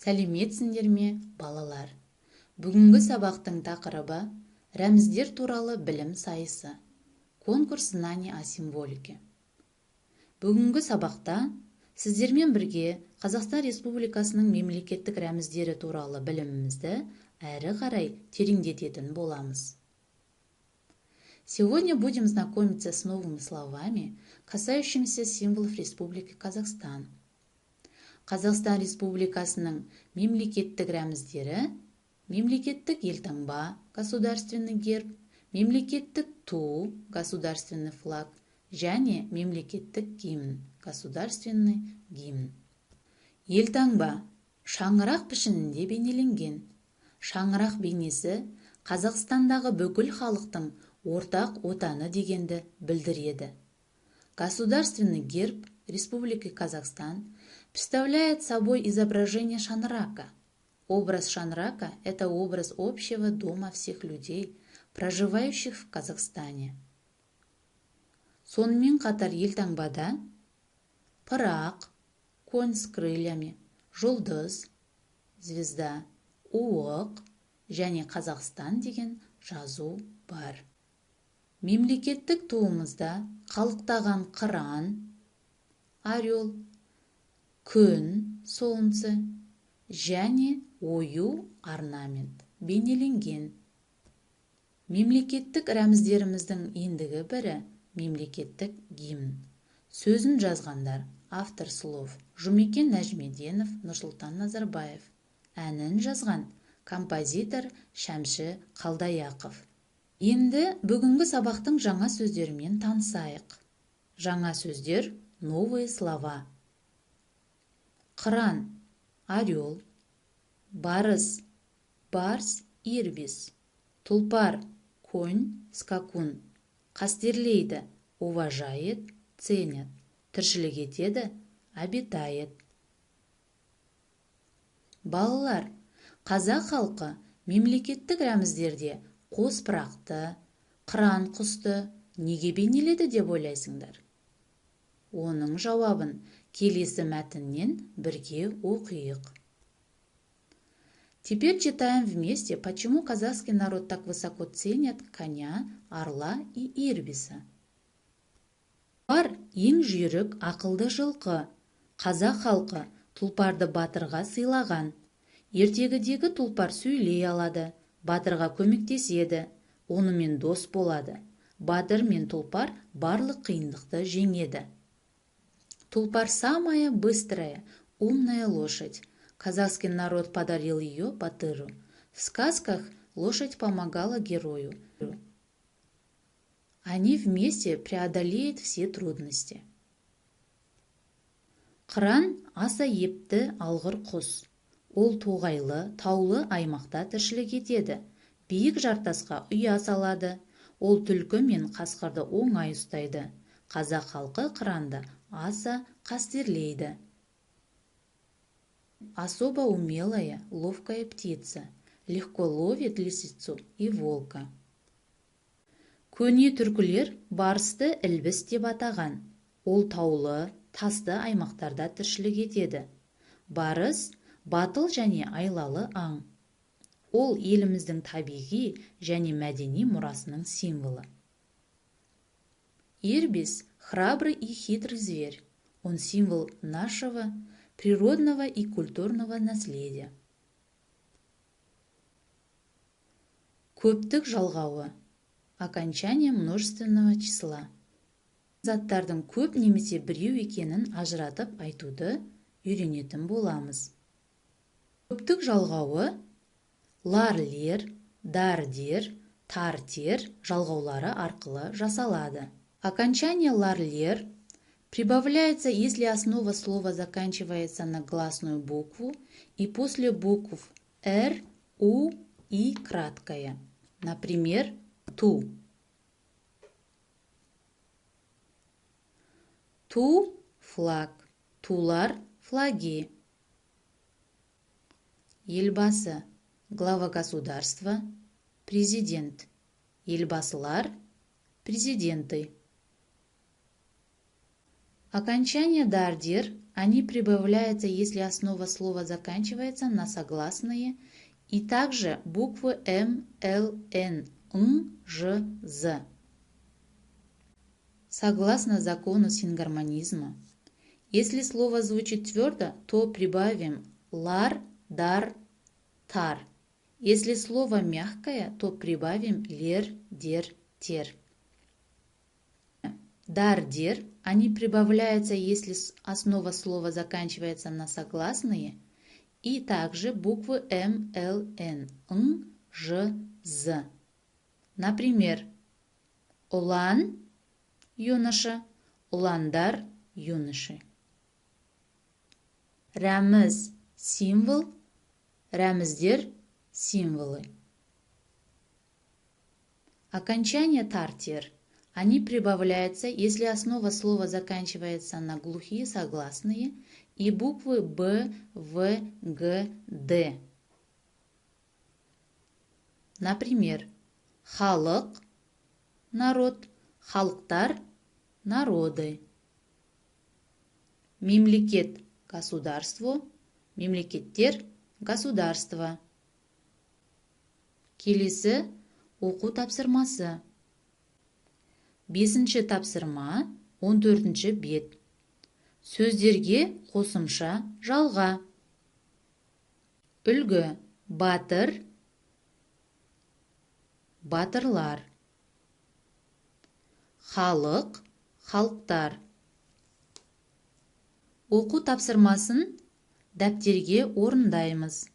Сәлеметсіңдер ме, балалар? Бүгінгі сабақтың тақырыбы рәміздер туралы білім сайысы. Конкурс знаний о символике. Бүгінгі сабақта сіздермен бірге Қазақстан Республикасының мемлекеттік рәміздері туралы білімімізді әрі қарай тереңдететін боламыз. Сегодня будем знакомиться с новыми словами, касающимися символов Республики Казахстан. Қазақстан Республикасының мемлекеттік рәміздері: мемлекеттік елтаңба, государственный герб, мемлекеттік ту, государственный флаг және мемлекеттік гимн, государственный гимн. Елтаңба шаңырақ пішінінде бейнеленген. Шаңырақ бейнесі Қазақстандағы бүкіл халықтың ортақ отаны дегенді білдіреді. Государственный герб Республики Казахстан представляет собой изображение шаңырака. Образ шаңырака – это образ общего дома всех людей, проживающих в Казахстане. Сонымен қатар елтаңбада пырақ, конь с крыльями, жұлдыз, звезда, уық және Қазақстан деген жазу бар. Мемлекеттік туымызда қалықтаған қыран, орел, күн, солнце және ою орнамент бейнеленген. Мемлекеттік рәміздеріміздің ендігі бірі мемлекеттік гимн. Сөзін жазғандар: автор слов Жұмекен Нәжмеденов, Нұрсұлтан Назарбаев. Әнін жазған композитор Шәмші Қалдаяқов. Енді бүгінгі сабақтың жаңа сөздерімен танысайық. Жаңа сөздер: новые слова. Қыран, орел. Барыс, барс, ирбис. Тұлпар, конь, скакун. Қастерлейді, уважает, ценят. Тіршілік етеді, обитает. Балалар, қазақ халқы мемлекеттік рәміздерде қос пырақты, қыран құсты неге бейнеледі деп ойлайсыңдар? Оның жауабын келесі мәтіннен бірге оқиық. Теперь читаем вместе, почему казахский народ так высоко ценят коня, орла и ирбиса. Тұлпар ең жүйрік, ақылды жылқы. Қазақ халқы тұлпарды батырға сыйлаған. Ертегідегі тұлпар сөйлей алады, батырға көмектеседі, онымен дос болады. Батыр мен тұлпар барлық қиындықты жеңеді. Тұлпар самая быстрая, умная лошадь. Казахский народ подарил ее батыру. В сказках лошадь помогала герою. Они вместе преодолеют все трудности. Қыран аса епті алғыр құс. Ол тоғайлы, таулы аймақта тіршілік етеді. Биік жартасқа ұя салады. Ол түлкі мен қасқырды оңай ұстайды. Қазақ халқы қыранды аса қастерлейді. Особо умелая, ловкая птица. Легко ловит лисицу и волка. Көне түркілер барысты ілбіс деп атаған. Ол таулы, тасты аймақтарда тіршілік етеді. Барыс батыл және айлалы аң. Ол еліміздің табиғи және мәдени мұрасының символы. Ирбис – храбрый и хитрый зверь. Он символ нашего природного и культурного наследия. Көптік жалғауы. Окончание множественного числа. Заттардың көп немесе біреу екенін ажыратып айтуды үйренетін боламыз. Көптік жалғауы ларлер, дардер, тартер жалғаулары арқылы жасалады. Окончание ларлер прибавляется, если основа слова заканчивается на гласную букву и после букв «р», «у» и краткая. Например, «ту». Ту – флаг, тулар – флаги. Елбасы – глава государства, президент. Елбасылар – президенты. Окончание дардер Они прибавляются, если основа слова заканчивается на согласные, и также буквы М, Л, Н, Н, Ж, З. Согласно закону сингармонизма, если слово звучит твердо, то прибавим лар, дар, тар. Если слово мягкое, то прибавим лер, дер, тер. Дар, дер, они прибавляются, если основа слова заканчивается на согласные, и также буквы М, Л, Н, Н, Ж, З. Например, улан – юноша, уландар – юноши. Рәміз – символ, рәміздер – символы. Окончание тар-тер. Они прибавляются, если основа слова заканчивается на глухие согласные и буквы Б, В, Г, Д. Например, халық – народ, халықтар – народы. Мемлекет – государство, мемлекеттер – государство. Келесі оқу тапсырмасы. 5-ші тапсырма, 14-ші бет. Сөздерге қосымша жалға. Үлгі: батыр, батырлар. Халық, халықтар. Оқу тапсырмасын дәптерге орындаймыз.